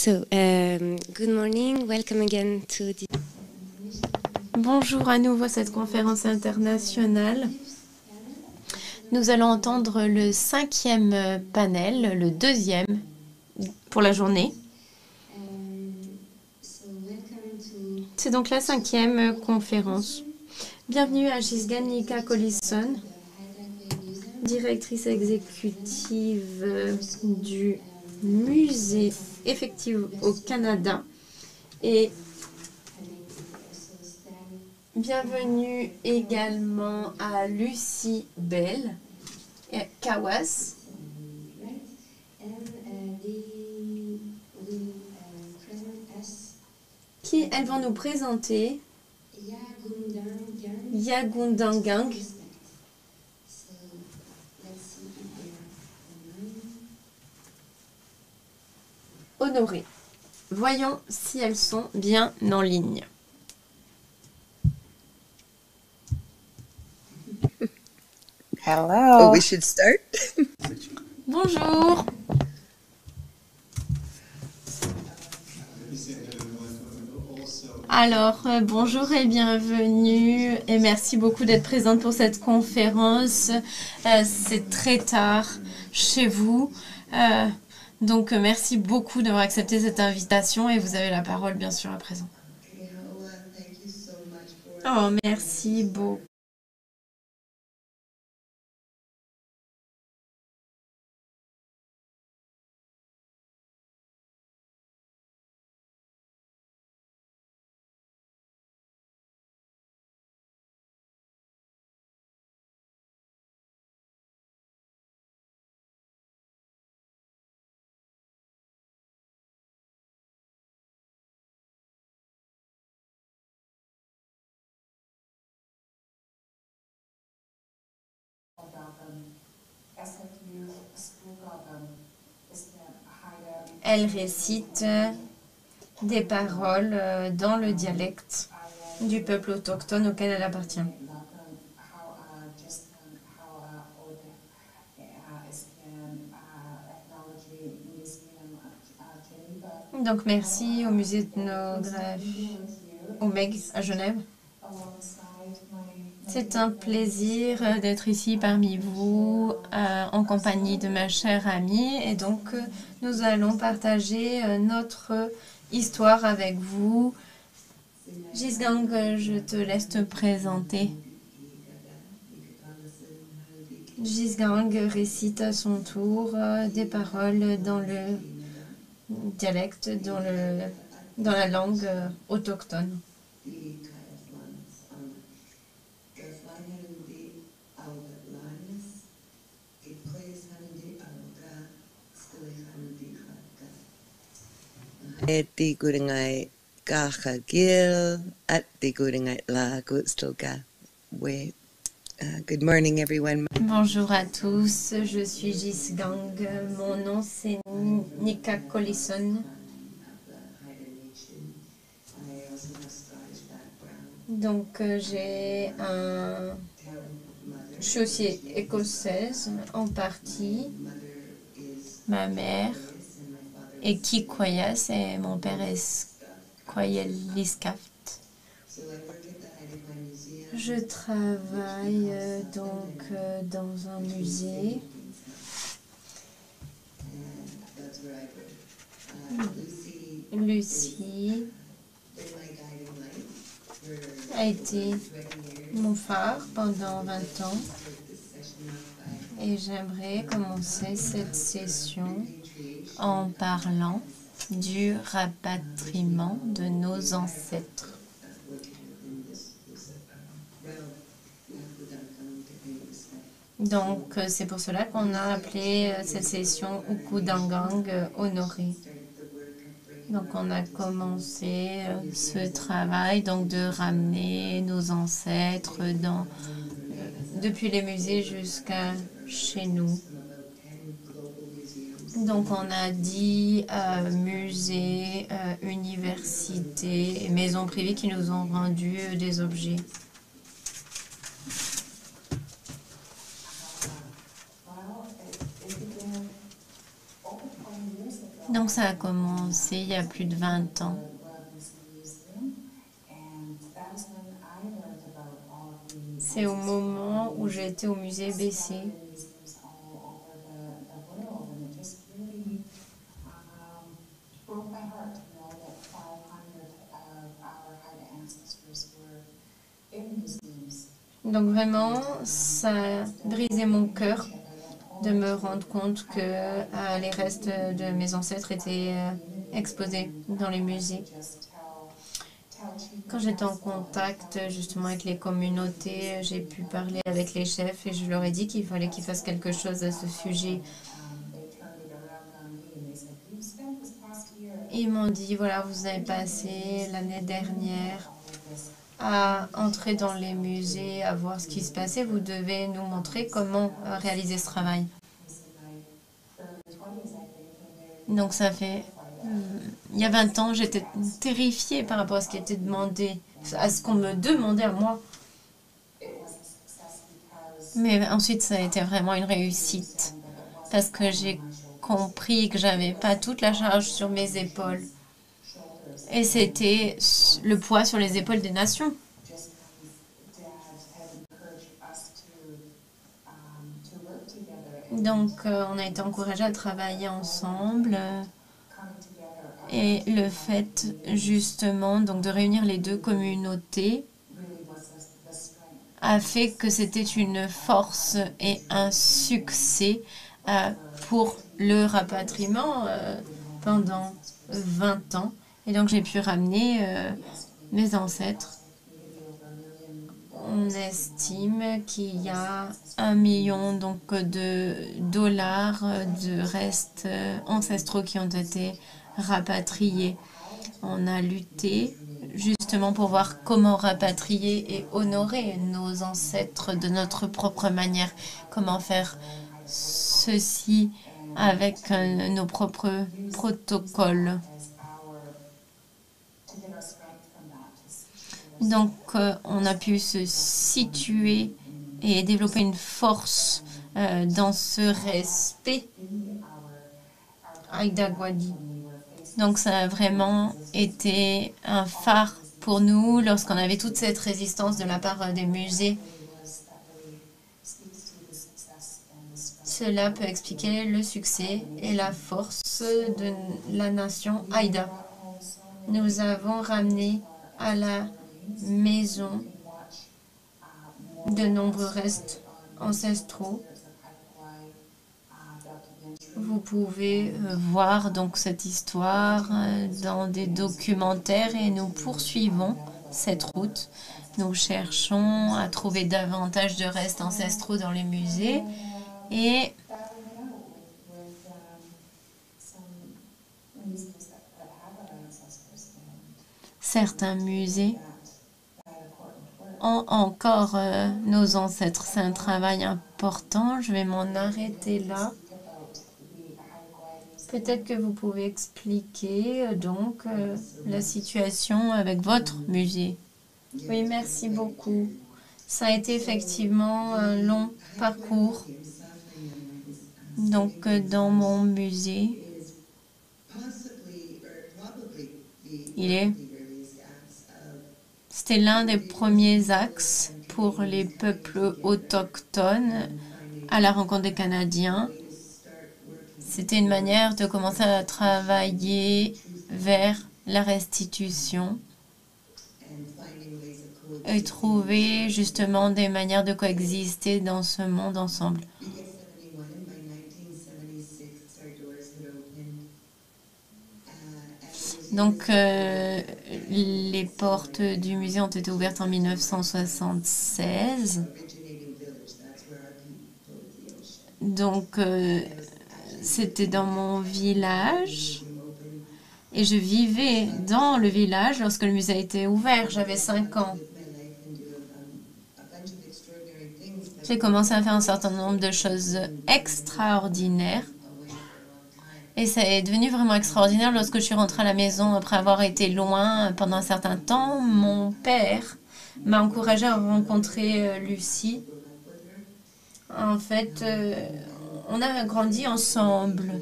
Good morning, welcome again to the... Bonjour à nouveau à cette conférence internationale. Nous allons entendre le 5e panel, le 2e pour la journée. C'est donc la 5e conférence. Bienvenue à Gisganika Collison, directrice exécutive du musée effectif au Canada. Et bienvenue également à Lucie Bell et Kawas. Qui elles vont nous présenter Yagundangang. Honoré. Voyons si elles sont bien en ligne. Hello. Oh, we should start. Bonjour. Alors, bonjour et bienvenue et merci beaucoup d'être présente pour cette conférence. C'est très tard chez vous. Donc, merci beaucoup d'avoir accepté cette invitation et vous avez la parole bien sûr à présent. Oh, merci beaucoup. Elle récite des paroles dans le dialecte du peuple autochtone auquel elle appartient. Donc merci au musée ethnographique au MEG à Genève. C'est un plaisir d'être ici parmi vous en compagnie de ma chère amie et donc nous allons partager notre histoire avec vous. Gisgang, je te laisse te présenter. Gisgang récite à son tour des paroles dans le dialecte, dans la langue autochtone. Eti guringai gacha gil at the guringai la gutstoga we. Good morning, everyone. Bonjour à tous, je suis Gisgang. Mon nom c'est Nika Collison. Donc je suis aussi écossaise en partie. Ma mère est Kikoyas et mon père est Koyeliskaft. Je travaille donc dans un musée. Lucie a été mon phare pendant 20 ans et j'aimerais commencer cette session en parlant du rapatriement de nos ancêtres. Donc c'est pour cela qu'on a appelé cette session Ukudangang honoré. Donc on a commencé ce travail donc de ramener nos ancêtres depuis les musées jusqu'à chez nous. Donc on a dit musées, universités et maisons privées qui nous ont rendu des objets. Donc ça a commencé il y a plus de 20 ans. C'est au moment où j'étais au musée BC. Donc vraiment, ça a brisé mon cœur de me rendre compte que les restes de mes ancêtres étaient exposés dans les musées. Quand j'étais en contact justement avec les communautés, j'ai pu parler avec les chefs et je leur ai dit qu'il fallait qu'ils fassent quelque chose à ce sujet. Ils m'ont dit, voilà, vous avez passé l'année dernière à entrer dans les musées, à voir ce qui se passait. Vous devez nous montrer comment réaliser ce travail. Donc ça fait... il y a 20 ans, j'étais terrifiée par rapport à ce qui était demandé, à ce qu'on me demandait à moi. Mais ensuite, ça a été vraiment une réussite parce que j'ai compris que j'avais pas toute la charge sur mes épaules. Et c'était le poids sur les épaules des nations. Donc, on a été encouragés à travailler ensemble. Et le fait, justement, donc, de réunir les deux communautés a fait que c'était une force et un succès pour le rapatriement pendant 20 ans. Et donc, j'ai pu ramener mes ancêtres. On estime qu'il y a 1 million donc, de dollars de restes ancestraux qui ont été rapatriés. On a lutté justement pour voir comment rapatrier et honorer nos ancêtres de notre propre manière. Comment faire ceci avec nos propres protocoles. Donc, on a pu se situer et développer une force dans ce respect Aïda Gwadi. Donc, ça a vraiment été un phare pour nous lorsqu'on avait toute cette résistance de la part des musées. Cela peut expliquer le succès et la force de la nation Aïda. Nous avons ramené à la maison de nombreux restes ancestraux. Vous pouvez voir donc cette histoire dans des documentaires et nous poursuivons cette route. Nous cherchons à trouver davantage de restes ancestraux dans les musées et certains musées ont encore nos ancêtres. C'est un travail important. Je vais m'en arrêter là. Peut-être que vous pouvez expliquer donc la situation avec votre musée. Oui, merci beaucoup. Ça a été effectivement un long parcours. Donc, dans mon musée, c'était l'un des premiers axes pour les peuples autochtones à la rencontre des Canadiens. C'était une manière de commencer à travailler vers la restitution et trouver justement des manières de coexister dans ce monde ensemble. Donc, les portes du musée ont été ouvertes en 1976. Donc, c'était dans mon village et je vivais dans le village lorsque le musée a été ouvert. J'avais 5 ans. J'ai commencé à faire un certain nombre de choses extraordinaires. Et ça est devenu vraiment extraordinaire lorsque je suis rentrée à la maison après avoir été loin pendant un certain temps. Mon père m'a encouragée à rencontrer Lucie. En fait, on a grandi ensemble.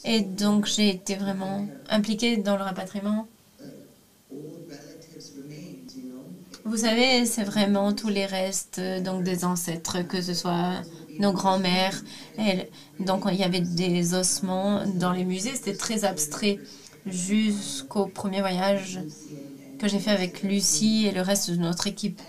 Et donc, j'ai été vraiment impliquée dans le rapatriement. Vous savez, c'est vraiment tous les restes donc des ancêtres, que ce soit nos grands-mères. Donc, il y avait des ossements dans les musées. C'était très abstrait jusqu'au premier voyage que j'ai fait avec Lucie et le reste de notre équipe.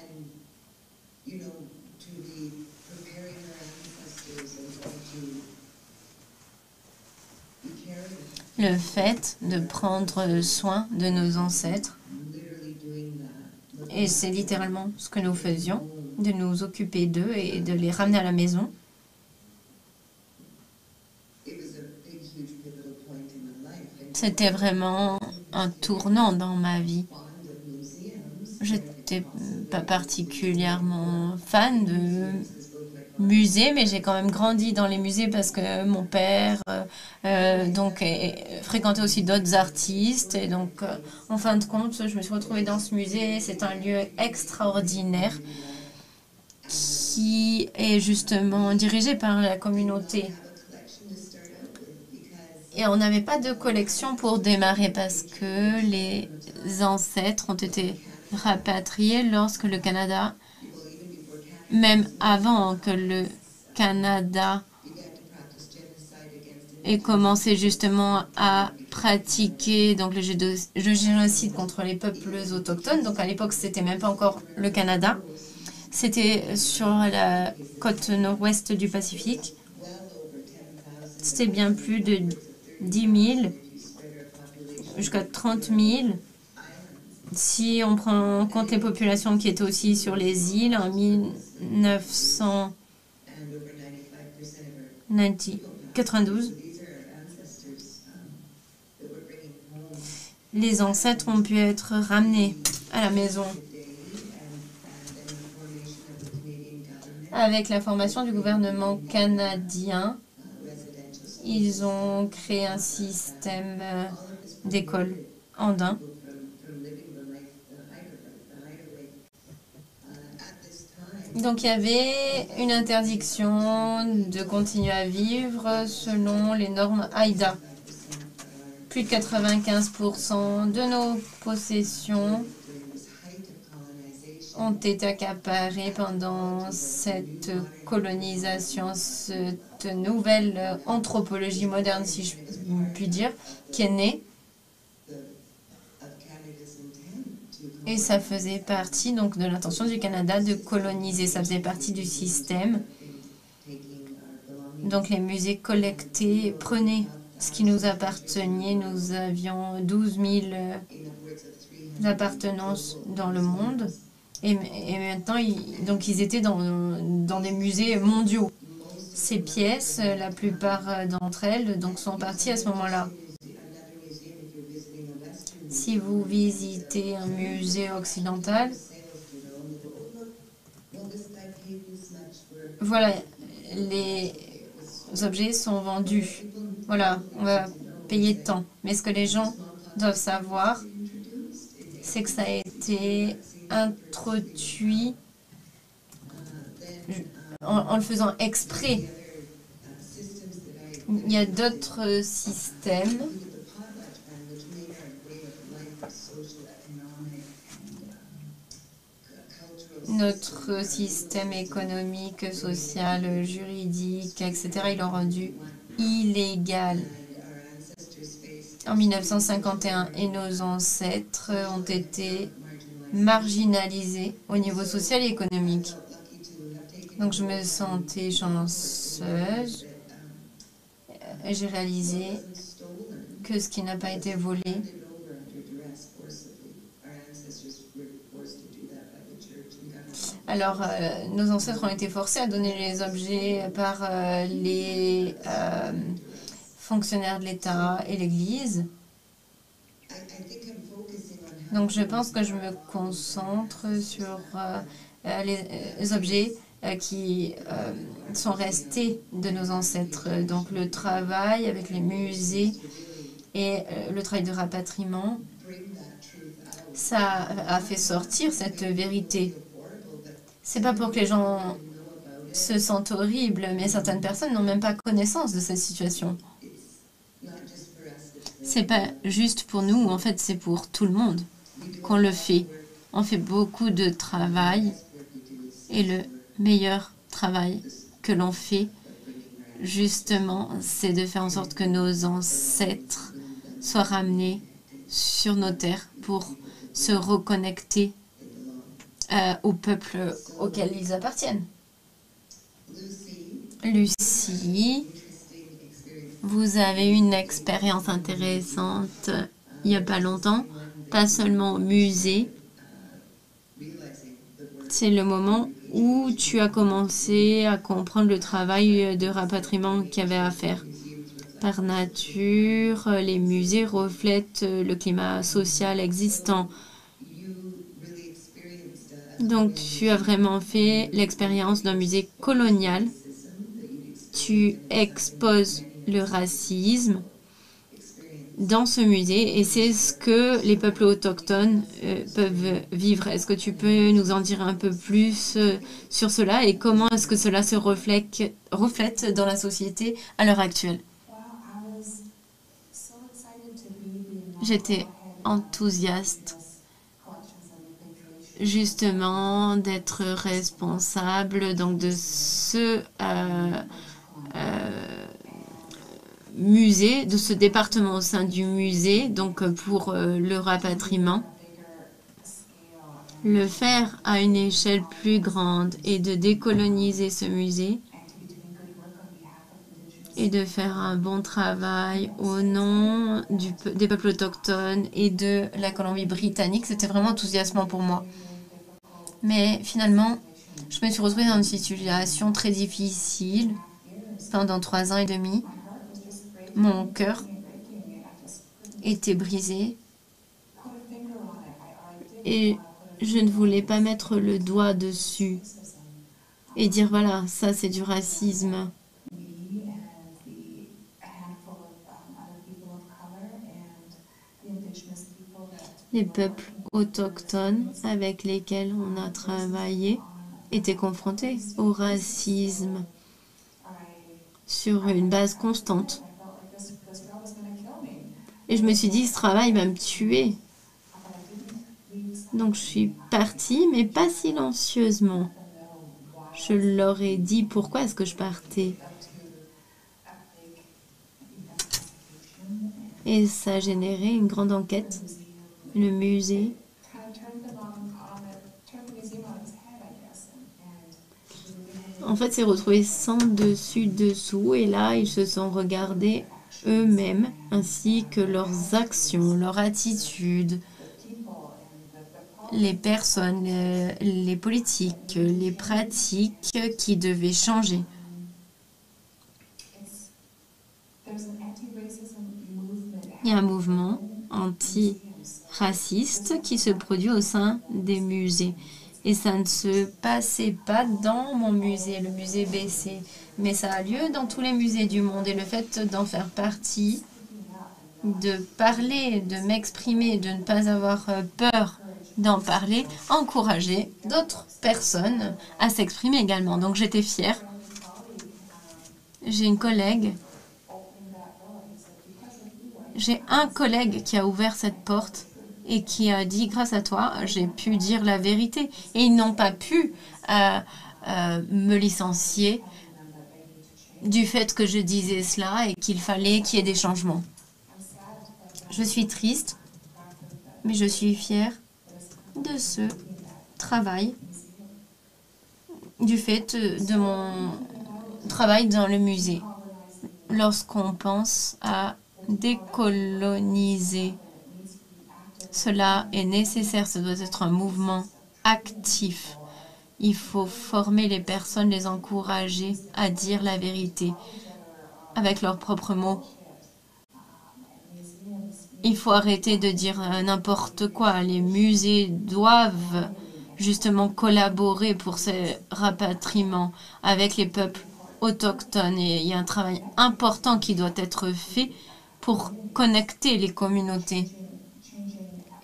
Le fait de prendre soin de nos ancêtres, et c'est littéralement ce que nous faisions, de nous occuper d'eux et de les ramener à la maison. C'était vraiment un tournant dans ma vie. J'étais pas particulièrement fan de musées, mais j'ai quand même grandi dans les musées parce que mon père fréquentait aussi d'autres artistes. Et donc, en fin de compte, je me suis retrouvée dans ce musée. C'est un lieu extraordinaire qui est justement dirigé par la communauté. Et on n'avait pas de collection pour démarrer parce que les ancêtres ont été rapatriés lorsque le Canada, même avant que le Canada ait commencé justement à pratiquer donc le génocide contre les peuples autochtones. Donc à l'époque, c'était même pas encore le Canada. C'était sur la côte nord-ouest du Pacifique. C'était bien plus de 10 000 jusqu'à 30 000. Si on prend en compte les populations qui étaient aussi sur les îles en 1992, les ancêtres ont pu être ramenés à la maison. Avec la formation du gouvernement canadien, ils ont créé un système d'école andin. Donc il y avait une interdiction de continuer à vivre selon les normes AIDA. Plus de 95% de nos possessions ont été accaparées pendant cette colonisation, cette nouvelle anthropologie moderne, si je puis dire, qui est née. Et ça faisait partie donc de l'intention du Canada de coloniser. Ça faisait partie du système. Donc les musées collectaient, prenaient ce qui nous appartenait. Nous avions 12 000 appartenances dans le monde. Et maintenant, ils étaient dans des musées mondiaux. Ces pièces, la plupart d'entre elles donc, sont parties à ce moment-là. Si vous visitez un musée occidental, voilà, les objets sont vendus. Voilà, on va payer tant. Mais ce que les gens doivent savoir, c'est que ça a été introduit en le faisant exprès. Il y a d'autres systèmes. Notre système économique, social, juridique, etc., ils l'ont rendu illégal en 1951 et nos ancêtres ont été marginalisés au niveau social et économique. Donc je me sentais chanceuse. J'ai réalisé que ce qui n'a pas été volé alors, nos ancêtres ont été forcés à donner les objets par les fonctionnaires de l'État et l'Église. Donc, je pense que je me concentre sur les objets qui sont restés de nos ancêtres. Donc, le travail avec les musées et le travail de rapatriement, ça a fait sortir cette vérité. C'est pas pour que les gens se sentent horribles, mais certaines personnes n'ont même pas connaissance de cette situation. C'est pas juste pour nous, en fait, c'est pour tout le monde qu'on le fait. On fait beaucoup de travail et le meilleur travail que l'on fait, justement, c'est de faire en sorte que nos ancêtres soient ramenés sur nos terres pour se reconnecter au peuple auquel ils appartiennent. Lucie, vous avez eu une expérience intéressante il n'y a pas longtemps, pas seulement au musée. C'est le moment où tu as commencé à comprendre le travail de rapatriement qu'il y avait à faire. Par nature, les musées reflètent le climat social existant. Donc, tu as vraiment fait l'expérience d'un musée colonial. Tu exposes le racisme dans ce musée et c'est ce que les peuples autochtones peuvent vivre. Est-ce que tu peux nous en dire un peu plus sur cela et comment est-ce que cela se reflète dans la société à l'heure actuelle? J'étais enthousiaste justement d'être responsable donc de ce musée, de ce département au sein du musée, donc pour le rapatriement. Le faire à une échelle plus grande et de décoloniser ce musée et de faire un bon travail au nom des peuples autochtones et de la Colombie-Britannique, c'était vraiment enthousiasmant pour moi. Mais finalement, je me suis retrouvée dans une situation très difficile pendant 3 ans et demi. Mon cœur était brisé et je ne voulais pas mettre le doigt dessus et dire voilà, ça c'est du racisme. Les peuples autochtones avec lesquels on a travaillé étaient confrontés au racisme sur une base constante. Et je me suis dit, ce travail va me tuer. Donc je suis partie, mais pas silencieusement. Je leur ai dit pourquoi est-ce que je partais. Et ça a généré une grande enquête. Le musée en fait s'est retrouvé sans dessus-dessous et là ils se sont regardés eux-mêmes ainsi que leurs actions, leur attitude, les personnes, les politiques, les pratiques qui devaient changer. Il y a un mouvement anti-raciste qui se produit au sein des musées. Et ça ne se passait pas dans mon musée, le musée BC, mais ça a lieu dans tous les musées du monde. Et le fait d'en faire partie, de parler, de m'exprimer, de ne pas avoir peur d'en parler, encourageait d'autres personnes à s'exprimer également. Donc j'étais fière. J'ai une collègue. J'ai un collègue qui a ouvert cette porte et qui a dit, grâce à toi, j'ai pu dire la vérité. Et ils n'ont pas pu me licencier du fait que je disais cela et qu'il fallait qu'il y ait des changements. Je suis triste, mais je suis fière de ce travail, du fait de mon travail dans le musée. Lorsqu'on pense à décoloniser, cela est nécessaire, ça doit être un mouvement actif. Il faut former les personnes, les encourager à dire la vérité avec leurs propres mots. Il faut arrêter de dire n'importe quoi. Les musées doivent justement collaborer pour ces rapatriements avec les peuples autochtones. Et il y a un travail important qui doit être fait pour connecter les communautés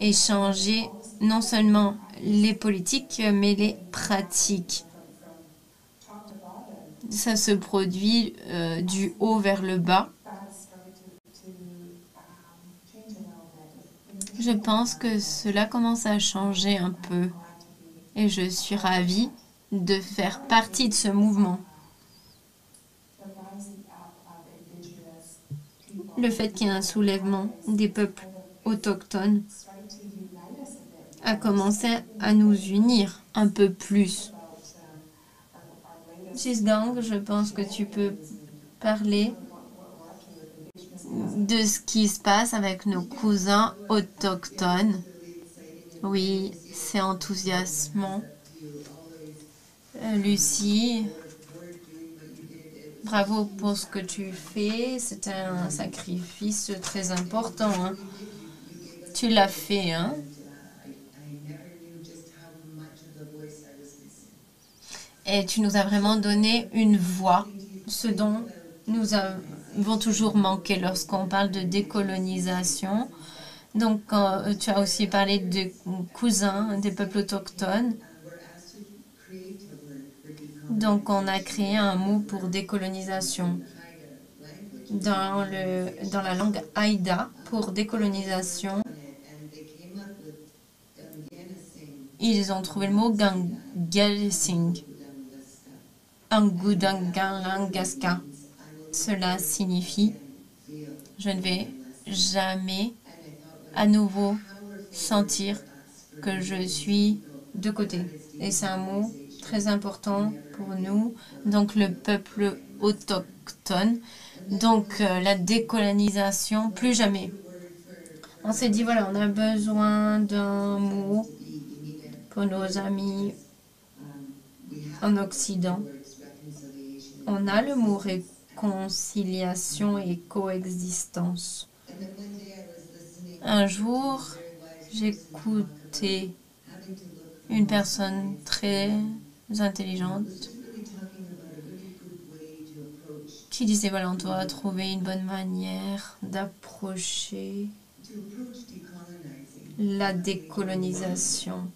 et changer non seulement les politiques, mais les pratiques. Ça se produit du haut vers le bas. Je pense que cela commence à changer un peu et je suis ravie de faire partie de ce mouvement. Le fait qu'il y ait un soulèvement des peuples autochtones a commencé à nous unir un peu plus. Gisgang, je pense que tu peux parler de ce qui se passe avec nos cousins autochtones. Oui, c'est enthousiasmant. Lucie, bravo pour ce que tu fais. C'est un sacrifice très important, hein. Tu l'as fait, hein? Et tu nous as vraiment donné une voix, ce dont nous avons toujours manqué lorsqu'on parle de décolonisation. Donc, tu as aussi parlé de cousins des peuples autochtones. Donc, on a créé un mot pour décolonisation dans la langue Haïda pour décolonisation. Ils ont trouvé le mot Gangalsing. Angudangalangaska. Cela signifie je ne vais jamais à nouveau sentir que je suis de côté. Et c'est un mot très important pour nous, donc le peuple autochtone. Donc la décolonisation, plus jamais. On s'est dit, voilà, on a besoin d'un mot pour nos amis en Occident. On a le mot réconciliation et coexistence. Un jour, j'écoutais une personne très intelligente qui disait, voilà, on doit trouver une bonne manière d'approcher la décolonisation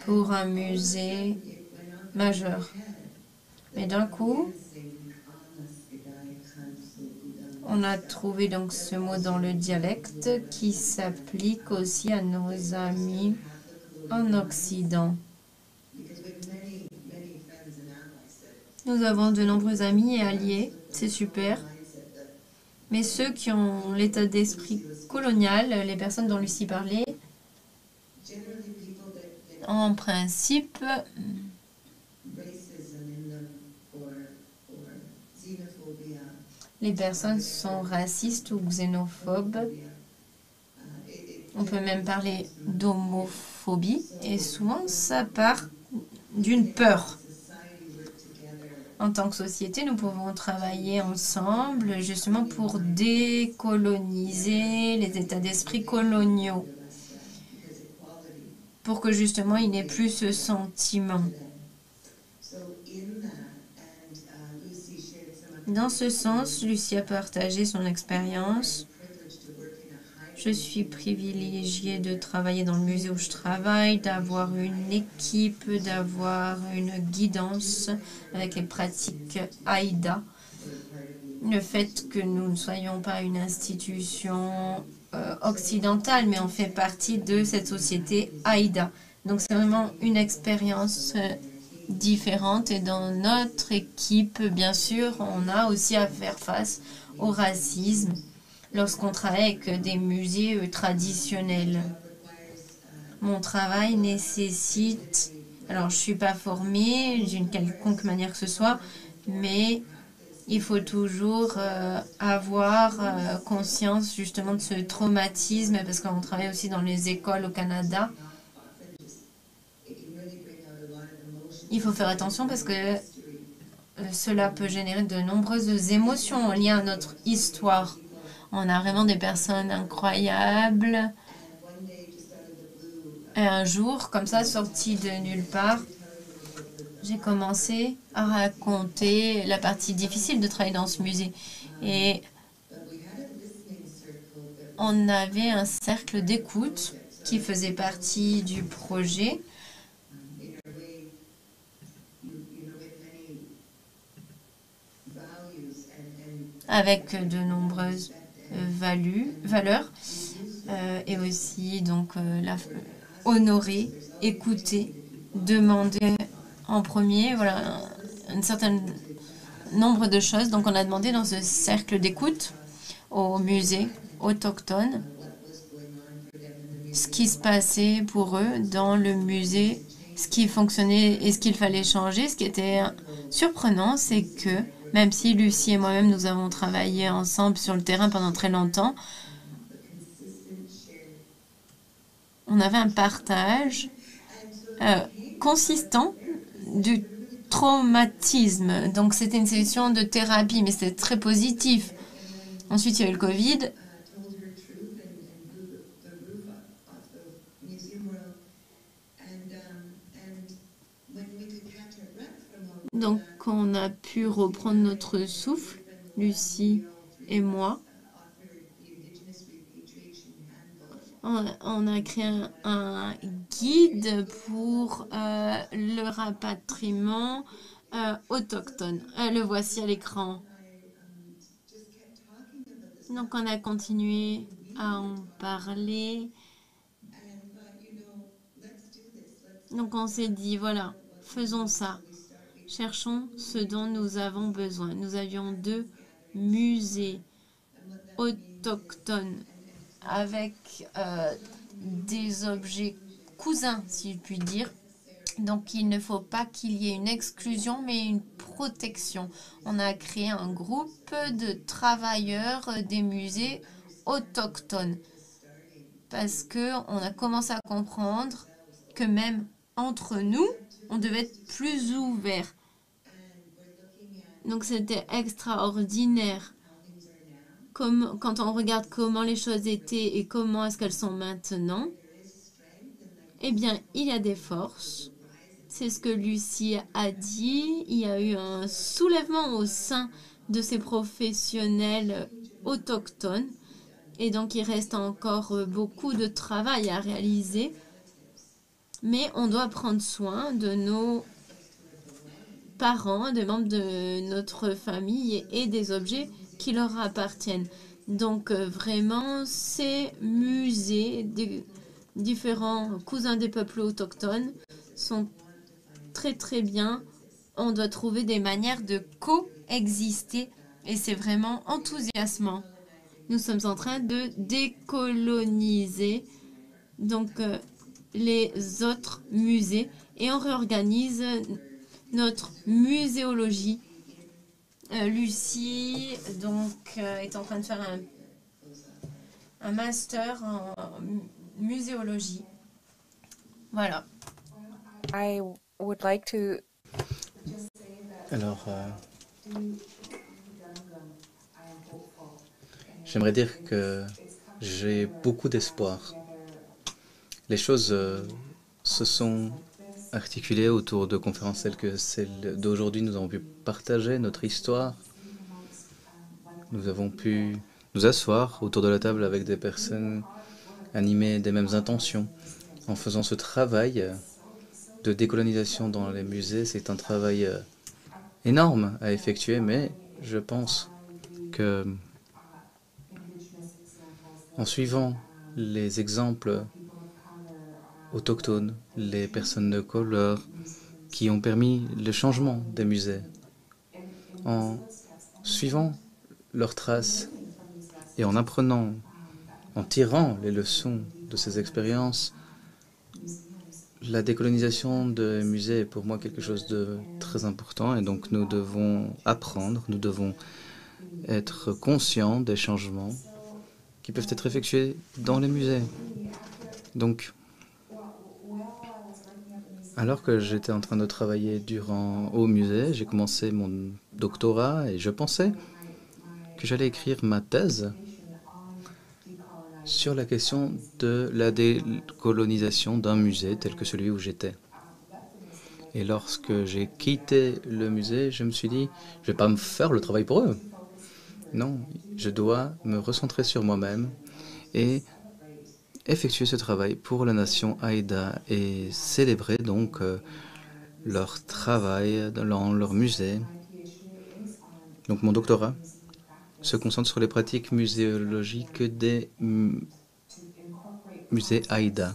pour un musée majeur. Mais d'un coup, on a trouvé donc ce mot dans le dialecte qui s'applique aussi à nos amis en Occident. Nous avons de nombreux amis et alliés, c'est super. Mais ceux qui ont l'état d'esprit colonial, les personnes dont Lucie parlait, en principe, les personnes sont racistes ou xénophobes. On peut même parler d'homophobie. Et souvent, ça part d'une peur. En tant que société, nous pouvons travailler ensemble justement pour décoloniser les états d'esprit coloniaux. Pour que justement, il n'ait plus ce sentiment. Dans ce sens, Lucie a partagé son expérience. Je suis privilégiée de travailler dans le musée où je travaille, d'avoir une équipe, d'avoir une guidance avec les pratiques Haïda. Le fait que nous ne soyons pas une institution occidentale, mais on fait partie de cette société Haïda. Donc c'est vraiment une expérience différente et dans notre équipe, bien sûr, on a aussi à faire face au racisme lorsqu'on travaille avec des musées traditionnels. Mon travail nécessite, alors je ne suis pas formée d'une quelconque manière que ce soit, mais il faut toujours avoir conscience justement de ce traumatisme parce qu'on travaille aussi dans les écoles au Canada. Il faut faire attention parce que cela peut générer de nombreuses émotions liées à notre histoire. On a vraiment des personnes incroyables. Et un jour, comme ça, sorti de nulle part, j'ai commencé à raconter la partie difficile de travailler dans ce musée. Et on avait un cercle d'écoute qui faisait partie du projet. Avec de nombreuses valeurs. et aussi donc honorer, écouter, demander en premier, voilà, un certain nombre de choses. Donc on a demandé dans ce cercle d'écoute aux musées autochtones ce qui se passait pour eux dans le musée, ce qui fonctionnait et ce qu'il fallait changer. Ce qui était surprenant, c'est que même si Lucie et moi-même, nous avons travaillé ensemble sur le terrain pendant très longtemps, on avait un partage consistant du traumatisme. Donc c'était une session de thérapie, mais c'était très positif. Ensuite, il y a eu le Covid. Donc on a pu reprendre notre souffle, Lucie et moi. On a créé un guide pour le rapatriement autochtone. Le voici à l'écran. Donc on a continué à en parler. Donc on s'est dit, voilà, faisons ça. Cherchons ce dont nous avons besoin. Nous avions 2 musées autochtones avec des objets cousins, si je puis dire. Donc il ne faut pas qu'il y ait une exclusion, mais une protection. On a créé un groupe de travailleurs des musées autochtones parce qu'on a commencé à comprendre que même entre nous, on devait être plus ouvert. Donc c'était extraordinaire. Quand on regarde comment les choses étaient et comment est-ce qu'elles sont maintenant, eh bien, il y a des forces. C'est ce que Lucie a dit. Il y a eu un soulèvement au sein de ces professionnels autochtones. Et donc, il reste encore beaucoup de travail à réaliser. Mais on doit prendre soin de nos parents, des membres de notre famille et des objets qui leur appartiennent. Donc vraiment, ces musées des différents cousins des peuples autochtones sont très très bien. On doit trouver des manières de coexister et c'est vraiment enthousiasmant. Nous sommes en train de décoloniser donc les autres musées et on réorganise notre muséologie. Lucie donc est en train de faire un master en muséologie. Voilà. I would like to. Alors, j'aimerais dire que j'ai beaucoup d'espoir. Les choses se sont articulées autour de conférences telles que celle d'aujourd'hui. Nous avons pu partager notre histoire. Nous avons pu nous asseoir autour de la table avec des personnes animées des mêmes intentions. En faisant ce travail de décolonisation dans les musées, c'est un travail énorme à effectuer, mais je pense que en suivant les exemples autochtones, les personnes de couleur qui ont permis le changement des musées, en suivant leurs traces et en apprenant, en tirant les leçons de ces expériences, la décolonisation des musées est pour moi quelque chose de très important et donc nous devons apprendre, nous devons être conscients des changements qui peuvent être effectués dans les musées. Donc, alors que j'étais en train de travailler au musée, j'ai commencé mon doctorat et je pensais que j'allais écrire ma thèse sur la question de la décolonisation d'un musée tel que celui où j'étais. Et lorsque j'ai quitté le musée, je me suis dit, je ne vais pas me faire le travail pour eux. Non, je dois me recentrer sur moi-même et effectuer ce travail pour la nation Haïda et célébrer donc leur travail dans leur musée. Donc mon doctorat se concentre sur les pratiques muséologiques des musée Aïda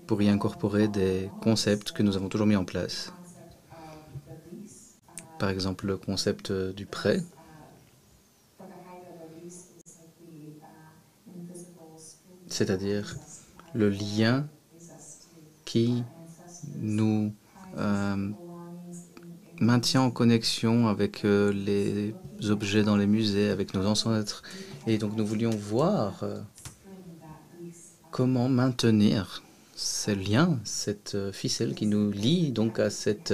pour y incorporer des concepts que nous avons toujours mis en place. Par exemple, le concept du prêt. C'est-à-dire le lien qui nous maintient en connexion avec les objets dans les musées, avec nos ancêtres. Et donc nous voulions voir comment maintenir ce lien, cette ficelle qui nous lie donc à cet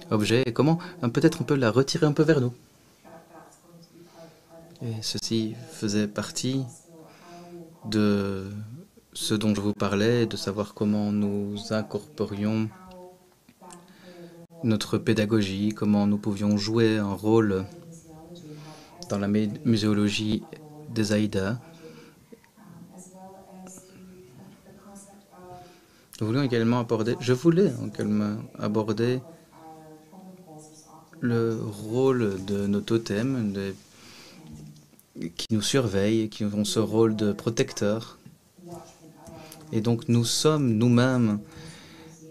objet, et comment peut-être on peut la retirer un peu vers nous. Et ceci faisait partie de ce dont je vous parlais, de savoir comment nous incorporions notre pédagogie, comment nous pouvions jouer un rôle dans la muséologie des Aïda. Je voulais également aborder le rôle de nos totems qui nous surveillent, qui ont ce rôle de protecteur. Et donc nous sommes nous-mêmes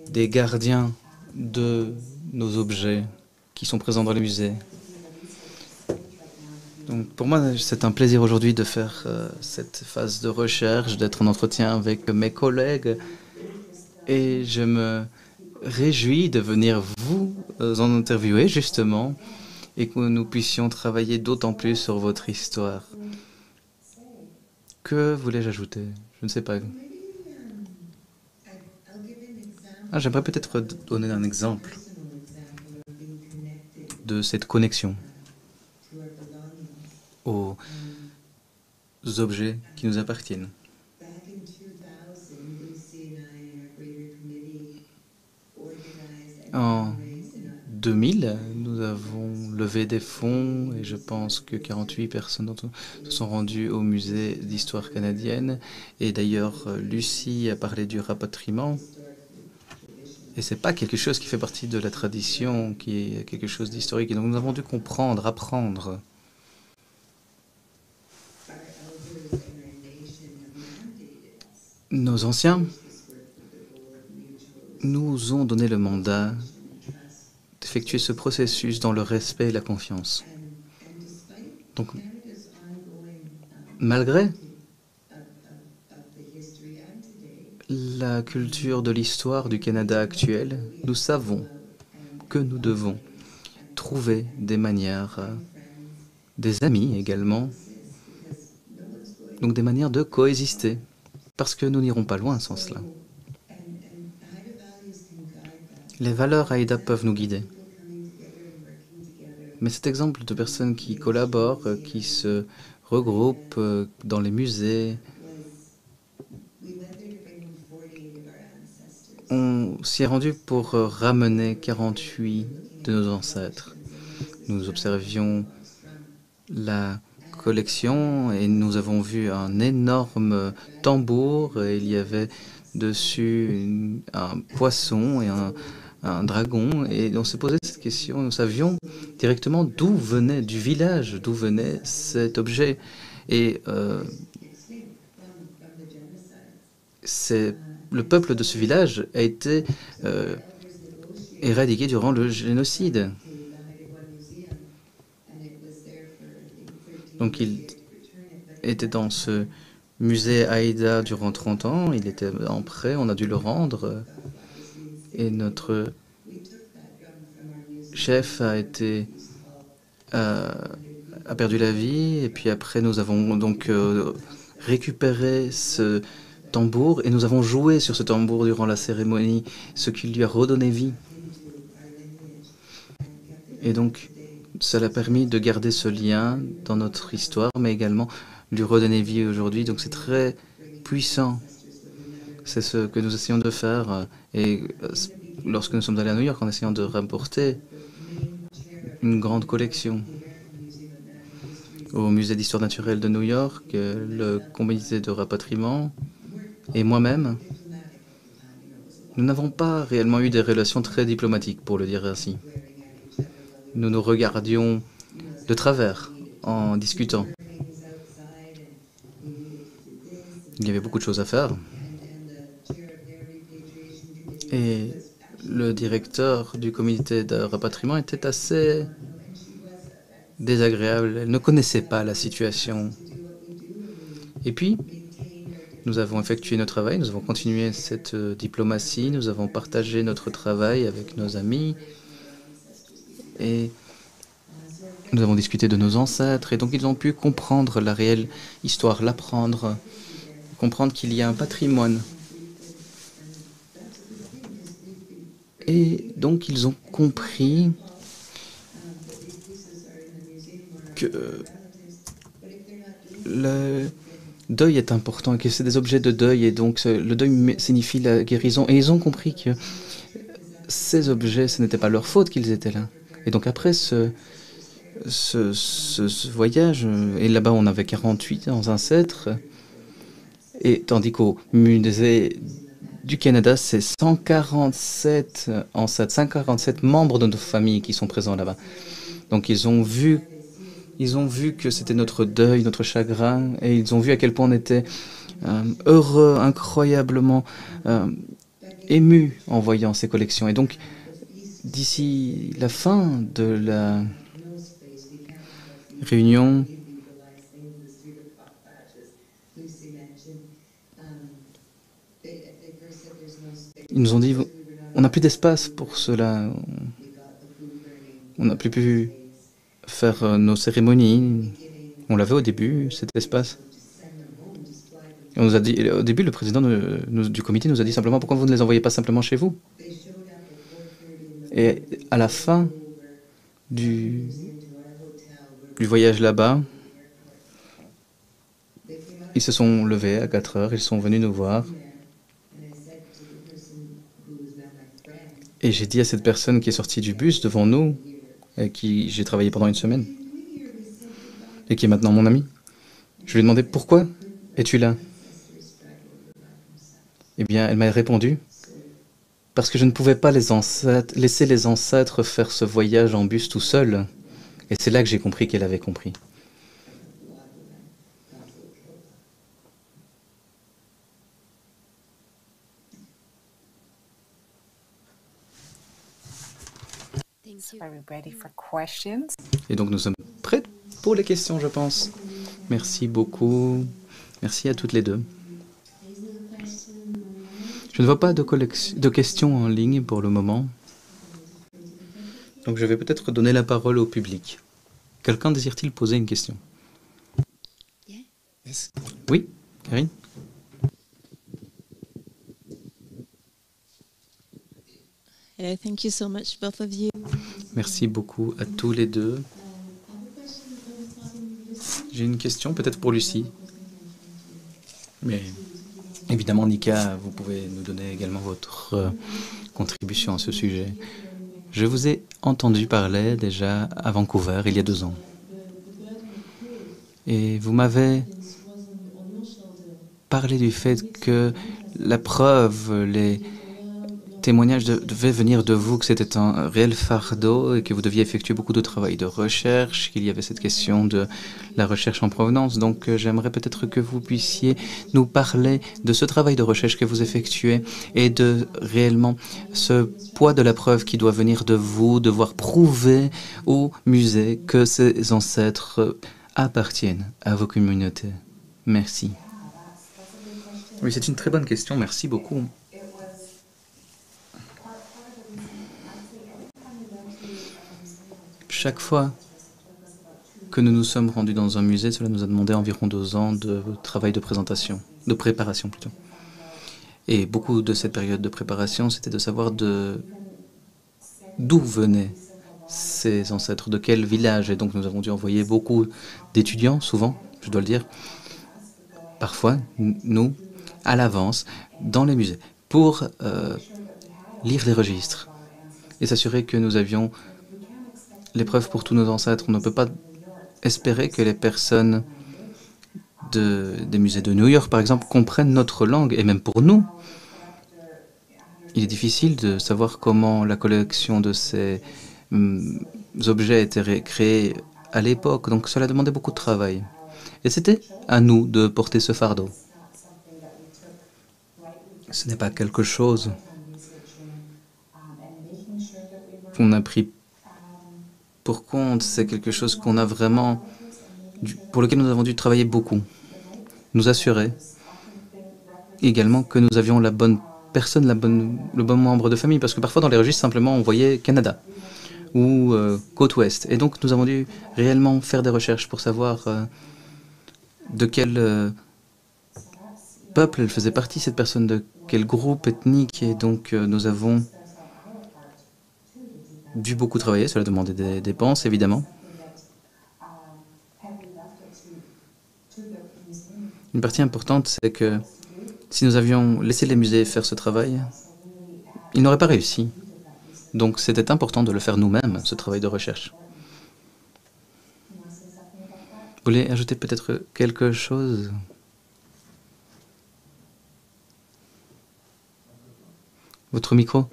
des gardiens de nos objets qui sont présents dans les musées. Donc pour moi, c'est un plaisir aujourd'hui de faire cette phase de recherche, d'être en entretien avec mes collègues. Et je me réjouis de venir vous en interviewer, justement, et que nous puissions travailler d'autant plus sur votre histoire. Que voulais-je ajouter? Je ne sais pas. J'aimerais peut-être donner un exemple de cette connexion aux objets qui nous appartiennent. En 2000, nous avons levé des fonds et je pense que 48 personnes d'entre nous se sont rendues au musée d'histoire canadienne. Et d'ailleurs, Lucie a parlé du rapatriement. Et c'est pas quelque chose qui fait partie de la tradition, qui est quelque chose d'historique. Et donc nous avons dû comprendre, apprendre. Nos anciens nous ont donné le mandat d'effectuer ce processus dans le respect et la confiance. Donc, malgré la culture de l'histoire du Canada actuel, nous savons que nous devons trouver des manières, des amis également, donc des manières de coexister, parce que nous n'irons pas loin sans cela. Les valeurs Aïda peuvent nous guider. Mais cet exemple de personnes qui collaborent, qui se regroupent dans les musées, on s'y est rendu pour ramener 48 de nos ancêtres. Nous observions la collection et nous avons vu un énorme tambour et il y avait dessus un poisson et un dragon, et on s'est posé cette question. Nous savions directement d'où venait, du village, d'où venait cet objet. Et le peuple de ce village a été éradiqué durant le génocide. Donc il était dans ce musée Aïda durant 30 ans, il était en prêt, on a dû le rendre. Et notre chef a perdu la vie. Et puis après, nous avons donc récupéré ce tambour et nous avons joué sur ce tambour durant la cérémonie, ce qui lui a redonné vie. Et donc, ça l'a permis de garder ce lien dans notre histoire, mais également lui redonner vie aujourd'hui. Donc c'est très puissant. C'est ce que nous essayons de faire. Et lorsque nous sommes allés à New York, en essayant de rapporter une grande collection au musée d'histoire naturelle de New York, le comité de rapatriement et moi-même, nous n'avons pas réellement eu des relations très diplomatiques, pour le dire ainsi. Nous nous regardions de travers en discutant. Il y avait beaucoup de choses à faire. Et le directeur du comité de rapatriement était assez désagréable. Elle ne connaissait pas la situation. Et puis, nous avons effectué notre travail, nous avons continué cette diplomatie, nous avons partagé notre travail avec nos amis et nous avons discuté de nos ancêtres. Et donc, ils ont pu comprendre la réelle histoire, l'apprendre, comprendre qu'il y a un patrimoine. Et donc, ils ont compris que le deuil est important et que c'est des objets de deuil. Et donc, le deuil signifie la guérison. Et ils ont compris que ces objets, ce n'était pas leur faute qu'ils étaient là. Et donc, après ce voyage, et là-bas, on avait 48 ancêtres, et tandis qu'au musée du Canada, c'est 147 ancêtres, 147 membres de notre famille qui sont présents là-bas. Donc ils ont vu que c'était notre deuil, notre chagrin, et ils ont vu à quel point on était heureux, incroyablement émus en voyant ces collections. Et donc, d'ici la fin de la réunion, ils nous ont dit, on n'a plus d'espace pour cela. On n'a plus pu faire nos cérémonies. On l'avait au début, cet espace. Et on nous a dit, au début, le président du comité nous a dit simplement, pourquoi vous ne les envoyez pas simplement chez vous? Et à la fin du voyage là-bas, ils se sont levés à 4 heures, ils sont venus nous voir. Et j'ai dit à cette personne qui est sortie du bus devant nous, avec qui j'ai travaillé pendant une semaine, et qui est maintenant mon ami, je lui ai demandé, pourquoi es-tu là? Eh bien, elle m'a répondu, parce que je ne pouvais pas laisser les ancêtres faire ce voyage en bus tout seul. Et c'est là que j'ai compris qu'elle avait compris. Are we ready for questions? Et donc nous sommes prêts pour les questions, je pense. Merci beaucoup. Merci à toutes les deux. Je ne vois pas de questions en ligne pour le moment. Donc je vais peut-être donner la parole au public. Quelqu'un désire-t-il poser une question? Oui, Karine? Hello, thank you so much, both of you. Merci beaucoup à tous les deux. J'ai une question peut-être pour Lucie. Mais évidemment, Nika, vous pouvez nous donner également votre contribution à ce sujet. Je vous ai entendu parler déjà à Vancouver il y a 2 ans. Et vous m'avez parlé du fait que la preuve, les témoignages devaient venir de vous, que c'était un réel fardeau et que vous deviez effectuer beaucoup de travail de recherche, qu'il y avait cette question de la recherche en provenance. Donc j'aimerais peut-être que vous puissiez nous parler de ce travail de recherche que vous effectuez et de réellement ce poids de la preuve qui doit venir de vous, devoir prouver au musée que ces ancêtres appartiennent à vos communautés. Merci. Oui, c'est une très bonne question. Merci beaucoup. Chaque fois que nous nous sommes rendus dans un musée, cela nous a demandé environ 2 ans de travail de préparation plutôt. Et beaucoup de cette période de préparation, c'était de savoir d'où venaient ces ancêtres, de quel village. Et donc nous avons dû envoyer beaucoup d'étudiants, souvent, je dois le dire, parfois, nous, à l'avance, dans les musées, pour lire les registres et s'assurer que nous avions les preuves pour tous nos ancêtres. On ne peut pas espérer que les personnes des musées de New York, par exemple, comprennent notre langue. Et même pour nous, il est difficile de savoir comment la collection de ces objets a été créée à l'époque. Donc cela demandait beaucoup de travail. Et c'était à nous de porter ce fardeau. Ce n'est pas quelque chose qu'on a pris pour compte, c'est quelque chose qu'on a vraiment, pour lequel nous avons dû travailler beaucoup. Nous assurer également que nous avions la bonne personne, le bon membre de famille, parce que parfois dans les registres, simplement, on voyait Canada ou côte ouest. Et donc, nous avons dû réellement faire des recherches pour savoir de quel peuple elle faisait partie, cette personne, de quel groupe ethnique. Et donc, nous avons dû beaucoup travailler. Cela demandait des dépenses, évidemment. Une partie importante, c'est que si nous avions laissé les musées faire ce travail, ils n'auraient pas réussi. Donc, c'était important de le faire nous-mêmes, ce travail de recherche. Vous voulez ajouter peut-être quelque chose? Votre micro?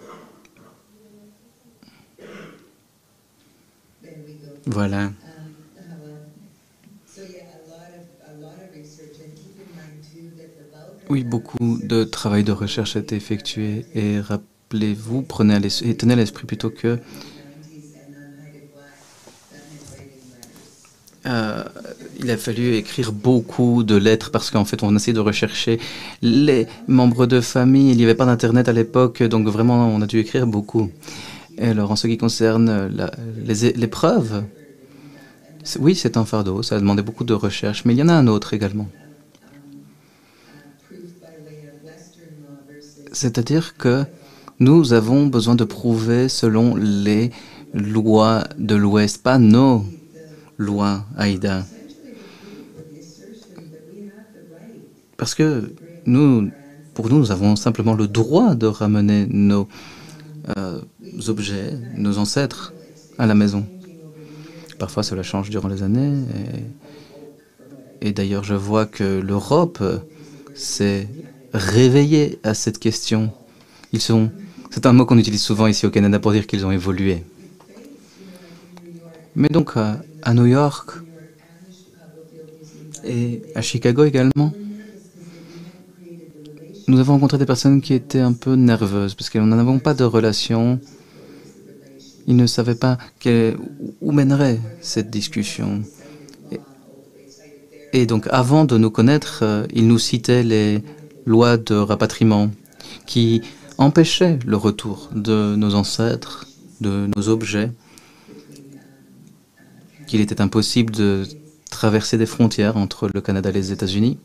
Voilà. Oui, beaucoup de travail de recherche a été effectué et rappelez-vous, tenez à l'esprit plutôt que il a fallu écrire beaucoup de lettres parce qu'en fait on essayait de rechercher les membres de famille. Il n'y avait pas d'internet à l'époque, donc vraiment on a dû écrire beaucoup. Et alors en ce qui concerne les preuves, oui, c'est un fardeau, ça a demandé beaucoup de recherche, mais il y en a un autre également. C'est-à-dire que nous avons besoin de prouver selon les lois de l'Ouest, pas nos lois, Aïda. Parce que pour nous, nous avons simplement le droit de ramener nos objets, nos ancêtres à la maison. Parfois, cela change durant les années. Et d'ailleurs, je vois que l'Europe s'est réveillée à cette question. C'est un mot qu'on utilise souvent ici au Canada pour dire qu'ils ont évolué. Mais donc, à New York et à Chicago également, nous avons rencontré des personnes qui étaient un peu nerveuses parce qu'elles n'avaient pas de relation. Ils ne savaient pas où mènerait cette discussion. Et donc, avant de nous connaître, ils nous citaient les lois de rapatriement qui empêchaient le retour de nos ancêtres, de nos objets, qu'il était impossible de traverser des frontières entre le Canada et les États-Unis.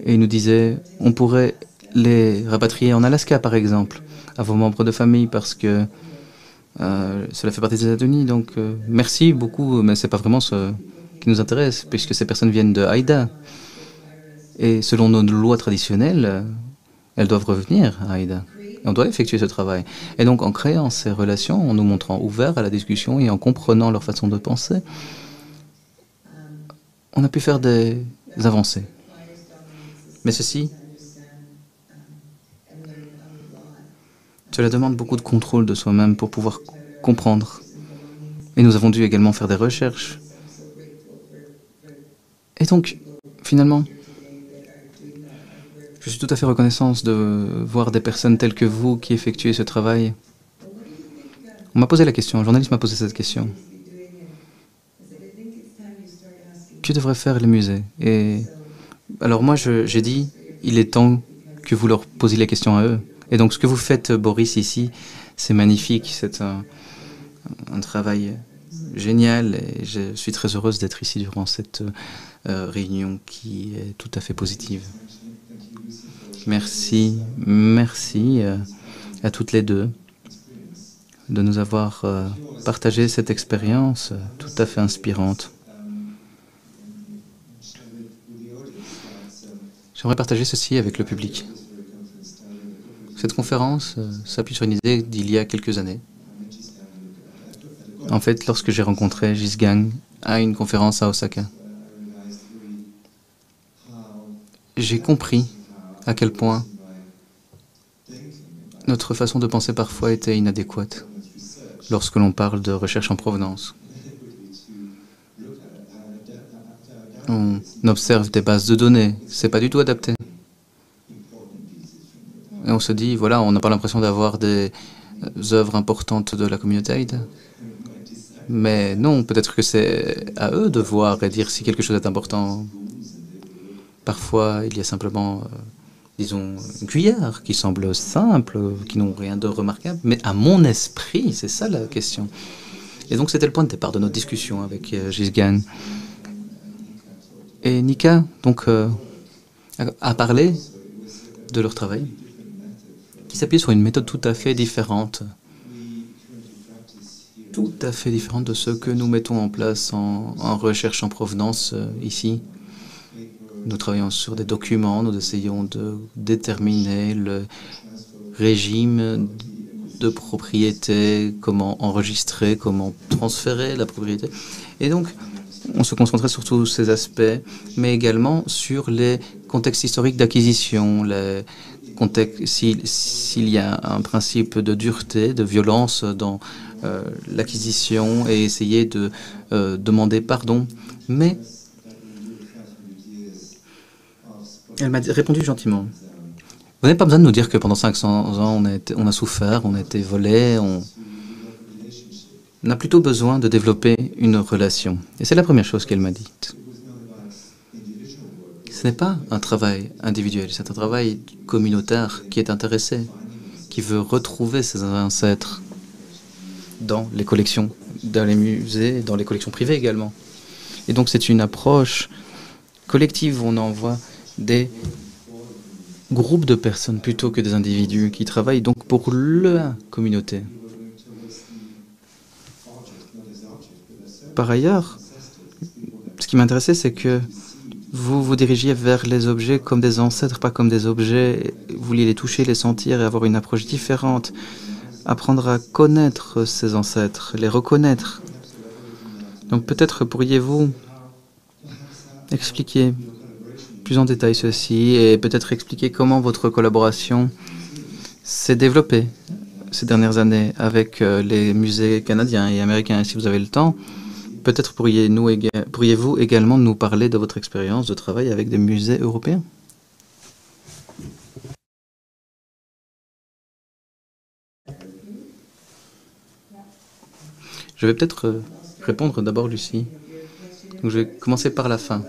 Et ils nous disaient, on pourrait les rapatrier en Alaska, par exemple, à vos membres de famille, parce que cela fait partie des États-Unis. Donc, merci beaucoup, mais ce n'est pas vraiment ce qui nous intéresse, puisque ces personnes viennent de Haïda. Et selon nos lois traditionnelles, elles doivent revenir à Haïda. On doit effectuer ce travail. Et donc, en créant ces relations, en nous montrant ouverts à la discussion et en comprenant leur façon de penser, on a pu faire des avancées. Mais cela demande beaucoup de contrôle de soi-même pour pouvoir comprendre. Et nous avons dû également faire des recherches. Et donc, finalement, je suis tout à fait reconnaissant de voir des personnes telles que vous qui effectuez ce travail. On m'a posé la question, un journaliste m'a posé cette question. Que devraient faire les musées? Et alors moi, j'ai dit, il est temps que vous leur posiez les questions à eux. Et donc, ce que vous faites, Boris, ici, c'est magnifique. C'est un travail génial. Et je suis très heureuse d'être ici durant cette réunion qui est tout à fait positive. Merci à toutes les deux de nous avoir partagé cette expérience tout à fait inspirante. J'aimerais partager ceci avec le public. Cette conférence s'appuie sur une idée d'il y a quelques années. En fait, lorsque j'ai rencontré Gisgang à une conférence à Osaka, j'ai compris à quel point notre façon de penser parfois était inadéquate lorsque l'on parle de recherche en provenance. On observe des bases de données, c'est pas du tout adapté. et on se dit, voilà, on n'a pas l'impression d'avoir des œuvres importantes de la communauté Aïda. Mais non, peut-être que c'est à eux de voir et dire si quelque chose est important. Parfois, il y a simplement, disons, une cuillère qui semble simple, qui n'ont rien de remarquable. Mais à mon esprit, c'est ça la question. Et donc, c'était le point de départ de notre discussion avec Gisgan. Et Nika, donc, a parlé de leur travail, qui s'appuie sur une méthode tout à fait différente. Tout à fait différente de ce que nous mettons en place en recherche en provenance ici. Nous travaillons sur des documents, nous essayons de déterminer le régime de propriété, comment enregistrer, comment transférer la propriété. Et donc, on se concentrait sur tous ces aspects, mais également sur les contextes historiques d'acquisition, s'il y a un principe de dureté, de violence dans l'acquisition, et essayer de demander pardon. Mais elle m'a répondu gentiment. Vous n'avez pas besoin de nous dire que pendant 500 ans, on a souffert, on a été volé, on a plutôt besoin de développer une relation. Et c'est la première chose qu'elle m'a dite. Ce n'est pas un travail individuel, c'est un travail communautaire qui est intéressé, qui veut retrouver ses ancêtres dans les collections, dans les musées, dans les collections privées également. Et donc c'est une approche collective, on envoie des groupes de personnes plutôt que des individus qui travaillent donc pour la communauté. Par ailleurs, ce qui m'intéressait, c'est que vous vous dirigiez vers les objets comme des ancêtres, pas comme des objets. Vous vouliez les toucher, les sentir et avoir une approche différente. Apprendre à connaître ces ancêtres, les reconnaître. Donc peut-être pourriez-vous expliquer plus en détail ceci et peut-être expliquer comment votre collaboration s'est développée ces dernières années avec les musées canadiens et américains. Et si vous avez le temps, peut-être pourriez-vous également nous parler de votre expérience de travail avec des musées européens? Je vais peut-être répondre d'abord, Lucie. Donc, je vais commencer par la fin.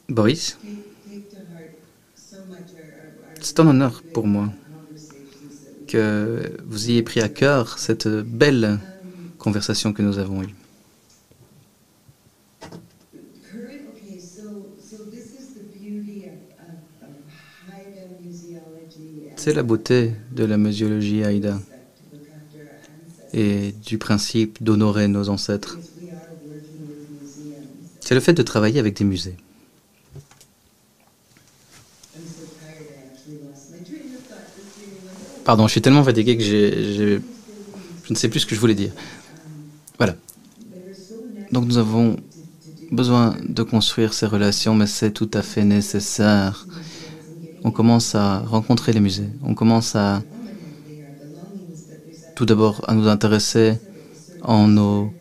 Boris, c'est un honneur pour moi que vous ayez pris à cœur cette belle conversation que nous avons eue. C'est la beauté de la muséologie Aïda et du principe d'honorer nos ancêtres. C'est le fait de travailler avec des musées. Pardon, je suis tellement fatigué que je ne sais plus ce que je voulais dire. Voilà. Donc nous avons besoin de construire ces relations, mais c'est tout à fait nécessaire. On commence à rencontrer les musées. On commence à tout d'abord à nous intéresser en nos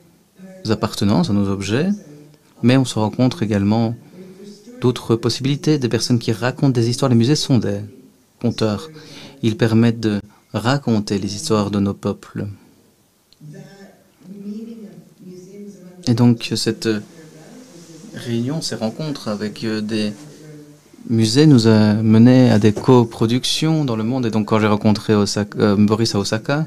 appartenances, en nos objets, mais on se rencontre également d'autres possibilités, des personnes qui racontent des histoires. Les musées sont des conteurs. Ils permettent de raconter les histoires de nos peuples. Et donc, cette réunion, ces rencontres avec des musées nous a mené à des coproductions dans le monde. Et donc, quand j'ai rencontré Boris à Osaka,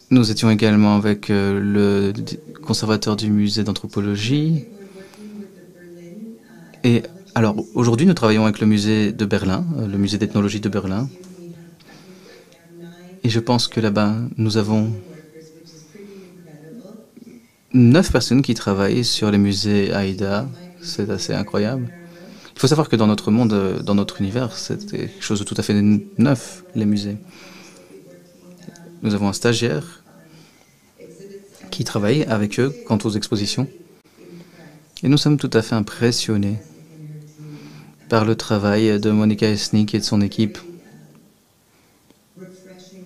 nous étions également avec le conservateur du musée d'anthropologie. Et alors, aujourd'hui, nous travaillons avec le musée de Berlin, le musée d'ethnologie de Berlin. Et je pense que là-bas, nous avons 9 personnes qui travaillent sur les musées Aïda. C'est assez incroyable. Il faut savoir que dans notre monde, dans notre univers, c'est quelque chose de tout à fait neuf, les musées. Nous avons un stagiaire qui travaille avec eux quant aux expositions. Et nous sommes tout à fait impressionnés par le travail de Monica Esnik et de son équipe.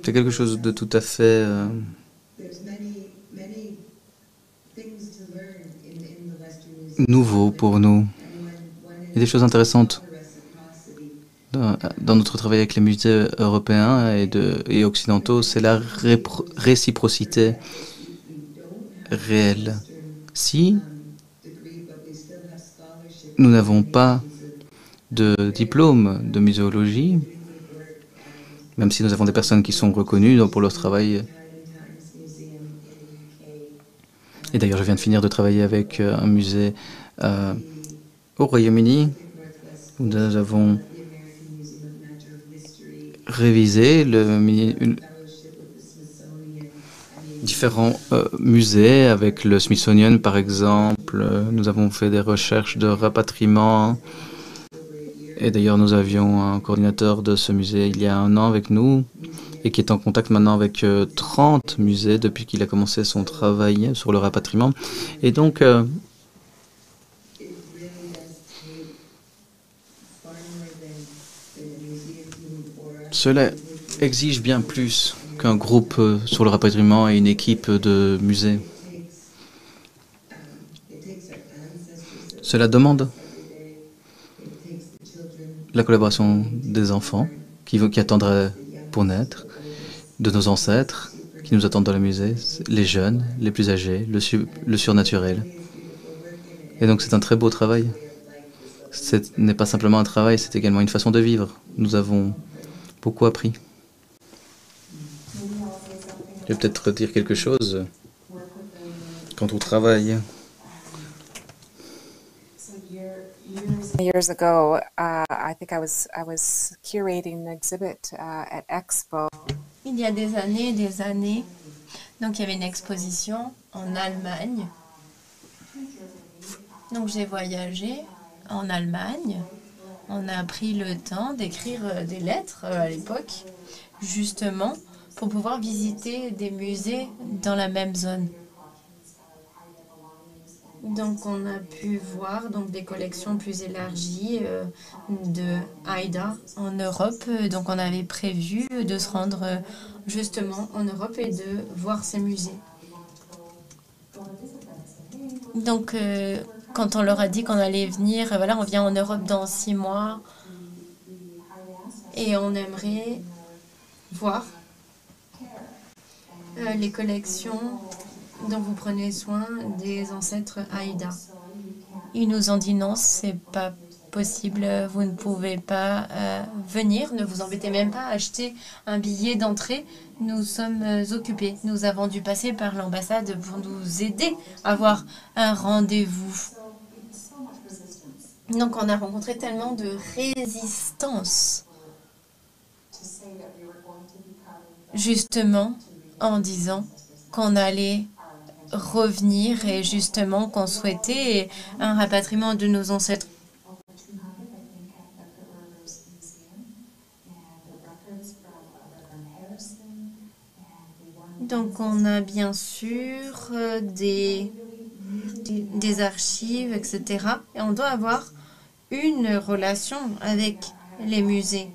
C'est quelque chose de tout à fait nouveau pour nous. y a des choses intéressantes dans notre travail avec les musées européens et occidentaux, c'est la réciprocité réelle. Si nous n'avons pas de diplôme de muséologie, même si nous avons des personnes qui sont reconnues pour leur travail. Et d'ailleurs, je viens de finir de travailler avec un musée au Royaume-Uni, où nous avons révisé différents musées avec le Smithsonian, par exemple. Nous avons fait des recherches de rapatriement. Et d'ailleurs, nous avions un coordinateur de ce musée il y a 1 an avec nous et qui est en contact maintenant avec 30 musées depuis qu'il a commencé son travail sur le rapatriement. Et donc, cela exige bien plus qu'un groupe sur le rapatriement et une équipe de musées. Cela demande la collaboration des enfants qui attendraient pour naître, de nos ancêtres qui nous attendent dans le musée, les jeunes, les plus âgés, le surnaturel. Et donc c'est un très beau travail. Ce n'est pas simplement un travail, c'est également une façon de vivre. Nous avons beaucoup appris. Je vais peut-être dire quelque chose quant au travail. Years ago, I think I was curating an exhibit at Expo. Il y a des années, donc il y avait une exposition en Allemagne. Donc j'ai voyagé en Allemagne. On a pris le temps d'écrire des lettres à l'époque, justement pour pouvoir visiter des musées dans la même zone. Donc on a pu voir donc des collections plus élargies de Haïda en Europe. Donc on avait prévu de se rendre justement en Europe et de voir ces musées. Donc quand on leur a dit qu'on allait venir, voilà, on vient en Europe dans 6 mois et on aimerait voir les collections dont vous prenez soin des ancêtres Haïda. Ils nous ont dit non, c'est pas possible, vous ne pouvez pas venir, ne vous embêtez même pas à acheter un billet d'entrée, nous sommes occupés. Nous avons dû passer par l'ambassade pour nous aider à avoir un rendez-vous. Donc on a rencontré tellement de résistance, justement en disant qu'on allait revenir et justement qu'on souhaitait un rapatriement de nos ancêtres. Donc on a bien sûr des archives, etc. Et on doit avoir une relation avec les musées.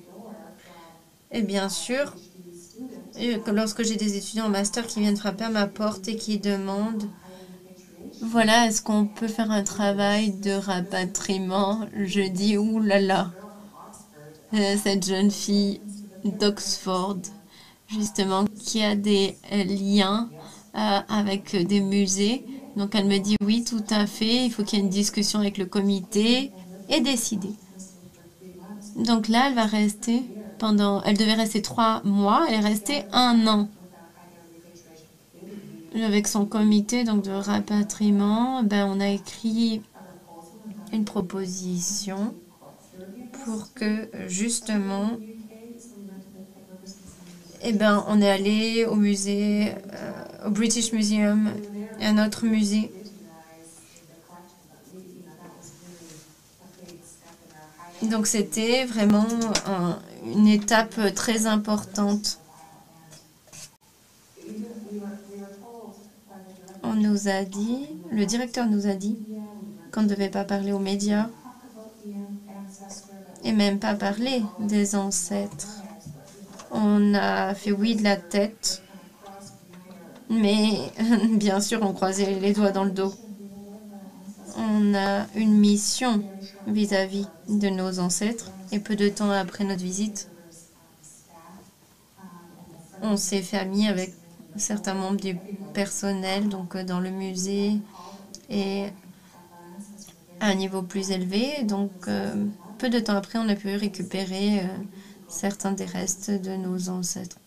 Et bien sûr, lorsque j'ai des étudiants en master qui viennent frapper à ma porte et qui demandent voilà, est-ce qu'on peut faire un travail de rapatriement? Je dis oulala, cette jeune fille d'Oxford, justement, qui a des liens avec des musées. Donc elle me dit oui, tout à fait, il faut qu'il y ait une discussion avec le comité et décider. Donc là, elle va rester elle devait rester 3 mois, elle est restée 1 an. Avec son comité donc de rapatriement, on a écrit une proposition pour que justement, on est allé au musée, au British Museum, et un autre musée. Donc c'était vraiment une étape très importante. On nous a dit, le directeur nous a dit qu'on ne devait pas parler aux médias et même pas parler des ancêtres. On a fait oui de la tête, mais bien sûr on croisait les doigts dans le dos. On on a une mission vis-à-vis de nos ancêtres. Et peu de temps après notre visite, on s'est fait amis avec certains membres du personnel, donc dans le musée et à un niveau plus élevé. Donc, peu de temps après, on a pu récupérer certains des restes de nos ancêtres.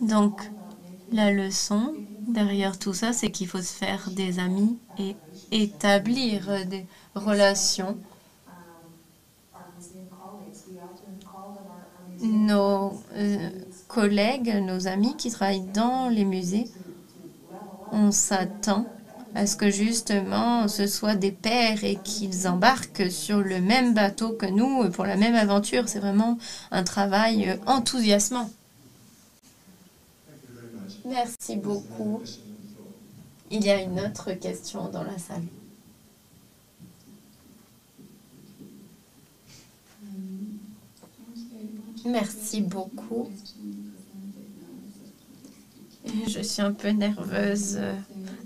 Donc, la leçon derrière tout ça, c'est qu'il faut se faire des amis et établir des relations. Nos collègues, nos amis qui travaillent dans les musées, on s'attend à ce que justement ce soit des pairs et qu'ils embarquent sur le même bateau que nous pour la même aventure. C'est vraiment un travail enthousiasmant. Merci beaucoup. Il y a une autre question dans la salle. Merci beaucoup. Je suis un peu nerveuse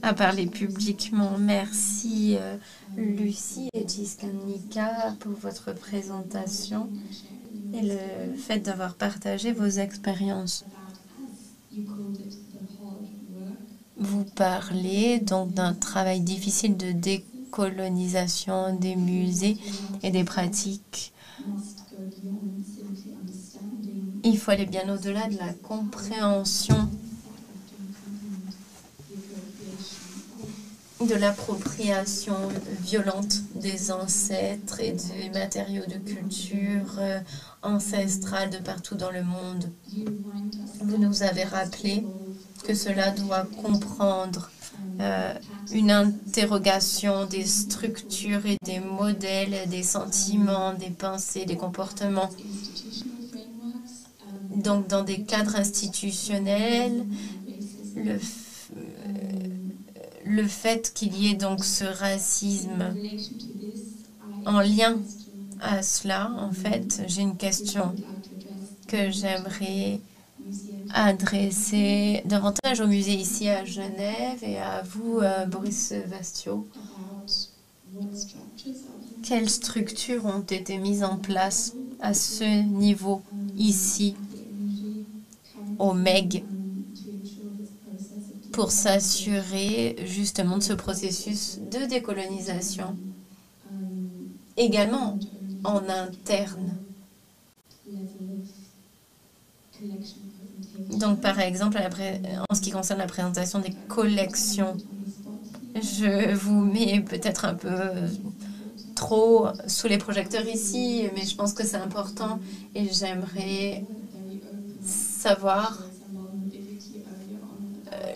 à parler publiquement. Merci Lucie et Jiskanika pour votre présentation et le fait d'avoir partagé vos expériences. Vous parlez donc d'un travail difficile de décolonisation des musées et des pratiques. Il faut aller bien au-delà de la compréhension de l'appropriation violente des ancêtres et des matériaux de culture ancestrale de partout dans le monde. Vous nous avez rappelé que cela doit comprendre une interrogation des structures et des modèles, des sentiments, des pensées, des comportements. Donc, dans des cadres institutionnels, le fait qu'il y ait donc ce racisme en lien à cela, en fait, j'ai une question que j'aimerais adresser davantage au musée ici à Genève et à vous, Boris Vastio. Quelles structures ont été mises en place à ce niveau ici au MEG pour s'assurer justement de ce processus de décolonisation, également en interne. Donc par exemple, en ce qui concerne la présentation des collections, je vous mets peut-être un peu trop sous les projecteurs ici, mais je pense que c'est important et j'aimerais savoir.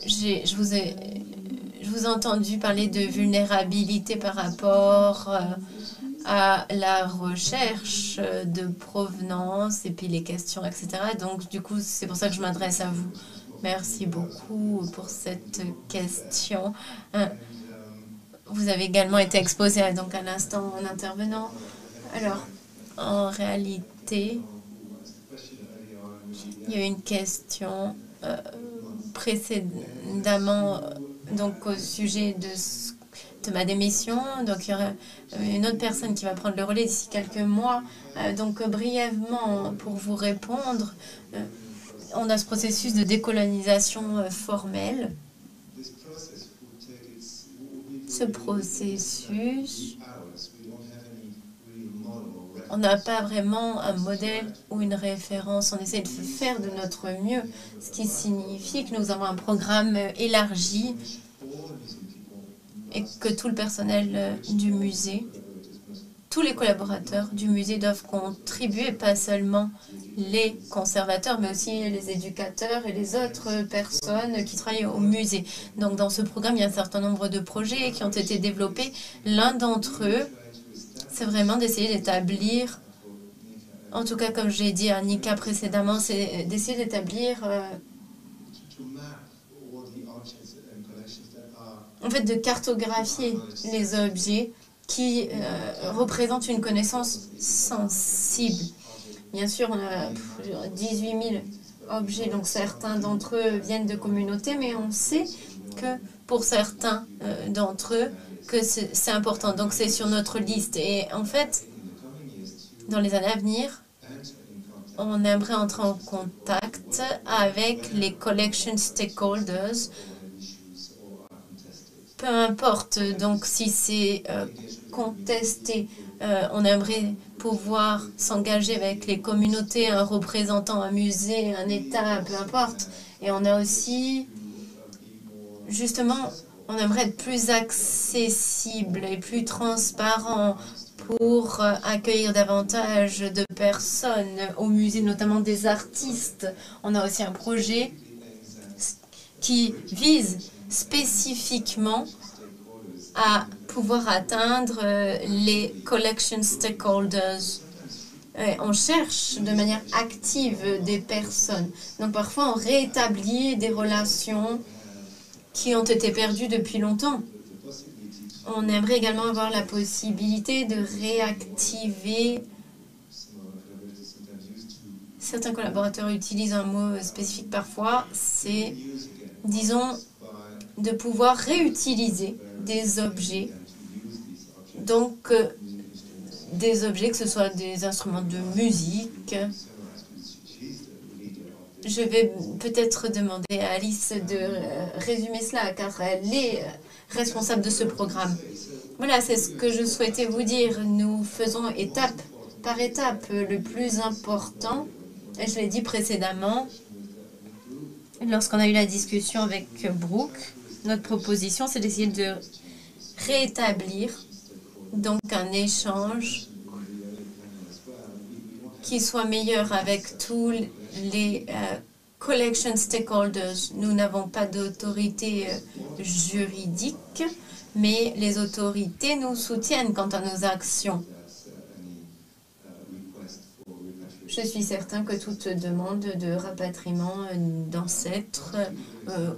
Je vous ai entendu parler de vulnérabilité par rapport à la recherche de provenance et puis les questions, etc. Donc, du coup, c'est pour ça que je m'adresse à vous. Merci beaucoup pour cette question. Vous avez également été exposé donc à l'instant en intervenant. Alors, en réalité, il y a eu une question précédemment donc au sujet de ma démission. Donc il y aura une autre personne qui va prendre le relais d'ici quelques mois. Donc brièvement pour vous répondre, on a ce processus de décolonisation formelle. Ce processus, on n'a pas vraiment un modèle ou une référence. On essaie de faire de notre mieux, ce qui signifie que nous avons un programme élargi et que tout le personnel du musée, tous les collaborateurs du musée doivent contribuer, pas seulement les conservateurs, mais aussi les éducateurs et les autres personnes qui travaillent au musée. Donc dans ce programme, il y a un certain nombre de projets qui ont été développés. L'un d'entre eux, c'est vraiment d'essayer d'établir, en tout cas comme j'ai dit à Nika précédemment, c'est d'essayer d'établir, en fait de cartographier les objets qui représentent une connaissance sensible. Bien sûr, on a 18 000 objets, donc certains d'entre eux viennent de communautés, mais on sait que pour certains d'entre eux que c'est important. Donc c'est sur notre liste. Et en fait, dans les années à venir, on aimerait entrer en contact avec les collection stakeholders, peu importe donc si c'est contesté, on aimerait pouvoir s'engager avec les communautés, un représentant, un musée, un État, peu importe. Et on a aussi, justement, on aimerait être plus accessible et plus transparent pour accueillir davantage de personnes au musée, notamment des artistes. On a aussi un projet qui vise spécifiquement à pouvoir atteindre les collection stakeholders. On cherche de manière active des personnes. Donc parfois on rétablit des relations qui ont été perdues depuis longtemps. On aimerait également avoir la possibilité de réactiver. Certains collaborateurs utilisent un mot spécifique parfois, c'est, disons, de pouvoir réutiliser des objets. Donc, des objets, que ce soit des instruments de musique. Je vais peut-être demander à Alice de résumer cela, car elle est responsable de ce programme. Voilà, c'est ce que je souhaitais vous dire. Nous faisons étape par étape. Le plus important, et je l'ai dit précédemment, lorsqu'on a eu la discussion avec Brooke, notre proposition, c'est d'essayer de rétablir donc un échange qui soit meilleur avec tous les collection stakeholders. Nous n'avons pas d'autorité juridique, mais les autorités nous soutiennent quant à nos actions. Je suis certain que toute demande de rapatriement d'ancêtres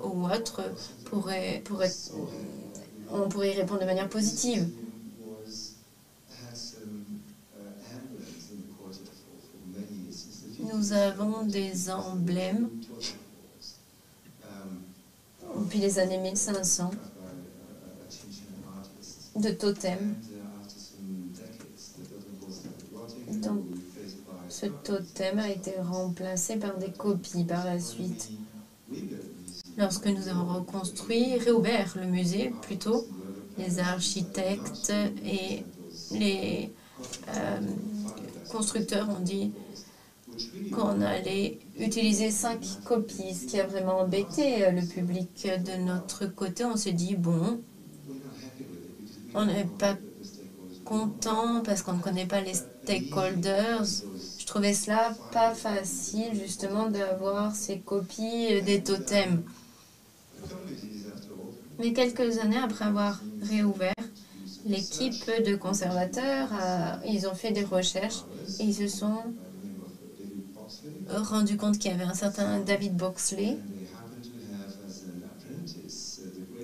ou autre on pourrait y répondre de manière positive. Nous avons des emblèmes depuis les années 1500 de totems. Donc, ce totem a été remplacé par des copies par la suite. Lorsque nous avons réouvert le musée, plutôt, les architectes et les constructeurs ont dit qu'on allait utiliser 5 copies, ce qui a vraiment embêté le public. De notre côté, on s'est dit, bon, on n'est pas content parce qu'on ne connaît pas les stakeholders. Je trouvais cela pas facile, justement, d'avoir ces copies des totems. Mais quelques années après avoir réouvert, l'équipe de conservateurs, ils ont fait des recherches et ils se sont rendu compte qu'il y avait un certain David Boxley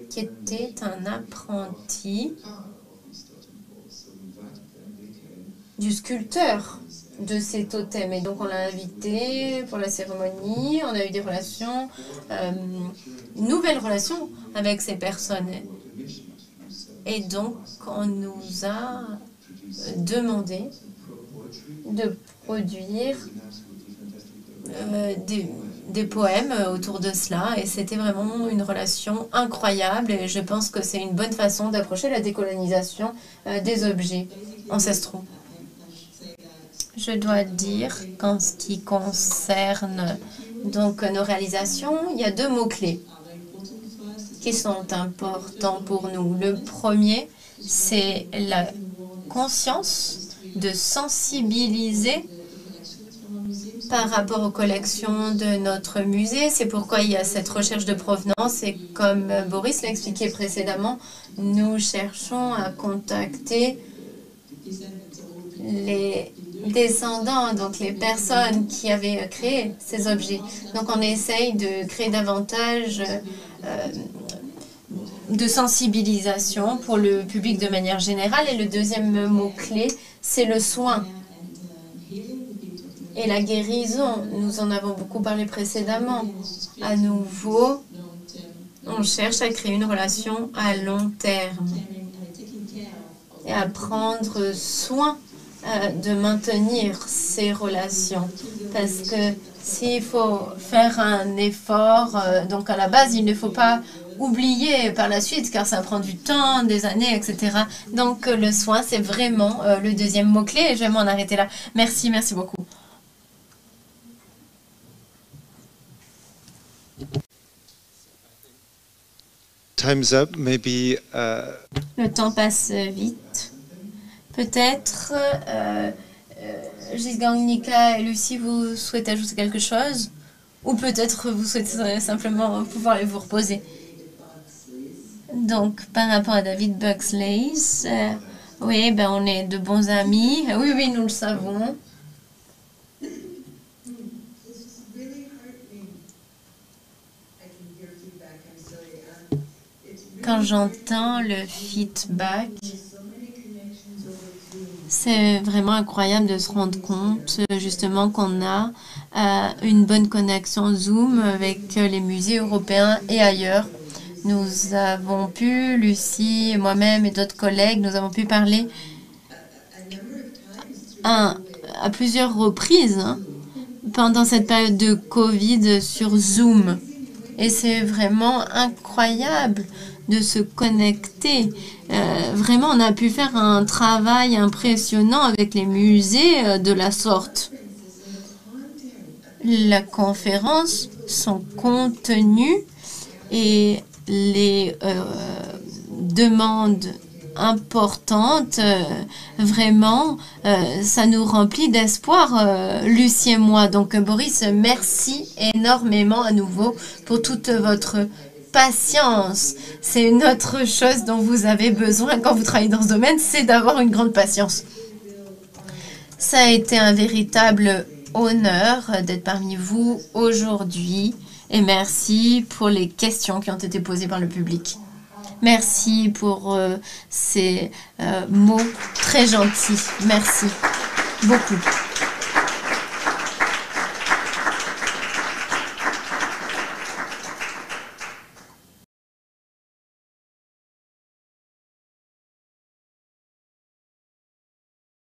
qui était un apprenti du sculpteur de ces totems. Et donc on l'a invité pour la cérémonie, on a eu des relations, nouvelles relations avec ces personnes. Et donc on nous a demandé de produire des poèmes autour de cela, et c'était vraiment une relation incroyable, et je pense que c'est une bonne façon d'approcher la décolonisation des objets ancestraux. Je dois dire qu'en ce qui concerne donc nos réalisations, il y a 2 mots-clés qui sont importants pour nous. Le premier, c'est la conscience de sensibiliser par rapport aux collections de notre musée. C'est pourquoi il y a cette recherche de provenance, et comme Boris l'a expliqué précédemment, nous cherchons à contacter les descendants, donc les personnes qui avaient créé ces objets. Donc on essaye de créer davantage de sensibilisation pour le public de manière générale. Et le deuxième mot-clé, c'est le soin et la guérison. Nous en avons beaucoup parlé précédemment. À nouveau, On cherche à créer une relation à long terme et à prendre soin de maintenir ces relations. Parce que s'il faut faire un effort, donc à la base, il ne faut pas oublier par la suite, car ça prend du temps, des années, etc. Donc le soin, c'est vraiment le deuxième mot-clé et je vais m'en arrêter là. Merci, merci beaucoup. Time's up, maybe. Le temps passe vite. Peut-être, Gisgang, Nika et Lucie, vous souhaitez ajouter quelque chose? Ou peut-être vous souhaitez simplement pouvoir vous reposer. Donc, par rapport à David Buxley, oui, ben, on est de bons amis. Oui, oui, nous le savons. Quand j'entends le feedback, c'est vraiment incroyable de se rendre compte justement qu'on a une bonne connexion Zoom avec les musées européens et ailleurs. Nous avons pu, Lucie, moi-même et d'autres collègues, nous avons pu parler à plusieurs reprises pendant cette période de Covid sur Zoom. Et c'est vraiment incroyable de se connecter. Vraiment, on a pu faire un travail impressionnant avec les musées de la sorte. La conférence, son contenu et les demandes importantes, vraiment, ça nous remplit d'espoir, Lucie et moi. Donc, Boris, merci énormément à nouveau pour toute votre patience. C'est une autre chose dont vous avez besoin quand vous travaillez dans ce domaine, c'est d'avoir une grande patience. Ça a été un véritable honneur d'être parmi vous aujourd'hui et merci pour les questions qui ont été posées par le public. Merci pour ces mots très gentils. Merci beaucoup.